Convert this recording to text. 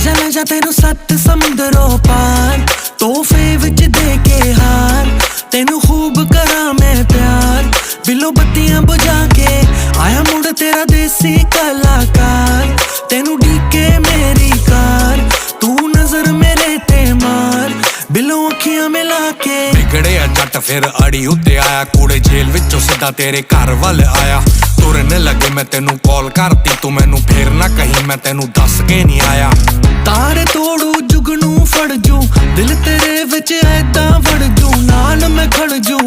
ਲੈ ਜਾ ਤੈਨੂੰ 7 ਸਮੁੰਦਰੋਂ ਪਾਰ, ਤੋਹਫੇ ਵਿੱਚ ਦੇ ਕੇ ਹਾਰ। ਤੈਨੂੰ ਖੂਬ ਕਰਾਂ ਮੈਂ ਪਿਆਰ, ਬਿੱਲੋ ਬੱਤੀਆਂ ਬੁਝਾ ਕੇ ਆਇਆ ਮੁੜ ਤੇਰਾ ਦੇਸੀ ਕਲਾਕਾਰ। ਤੈਨੂੰ ਢੀਕੇ ਮੇਰੀ ਕਾਰ, ਤੂੰ ਨਜ਼ਰ ਮੇਰੇ ਤੇ ਮਾਰ, ਬਿੱਲੋ ਅੱਖੀਆਂ ਮਿਲਾ ਕੇ। ਵਿਗੜਿਆ ਜੱਟ ਫਿਰ ਅੜੀ ਉੱਤੇ ਆਇਆ, ਕੂੜੇ ਜੇਲ੍ਹ ਵਿੱਚੋਂ ਸਿੱਧਾ ਤੇਰੇ ਘਰ ਵੱਲ ਆਇਆ। ਤੁਰਨ ਲੱਗੇ ਮੈਂ ਤੈਨੂੰ ਕਾਲ ਕਰਤੀ, ਤੂੰ ਮੈਨੂੰ ਫੇਰ ਨਾ ਕਹੀਂ ਮੈਂ ਤੈਨੂੰ ਦੱਸ ਕੇ ਨਹੀਂ ਆਇਆ। ਤਾਰੇ ਤੋੜੂ ਜੁਗਨੂੰ ਫੜ ਜੂ, ਦਿਲ ਤੇਰੇ ਵਿੱਚ ਐਦਾਂ ਵੜ ਜੂ, ਨਾਲ ਮੈਂ ਖੜ ਜੂ।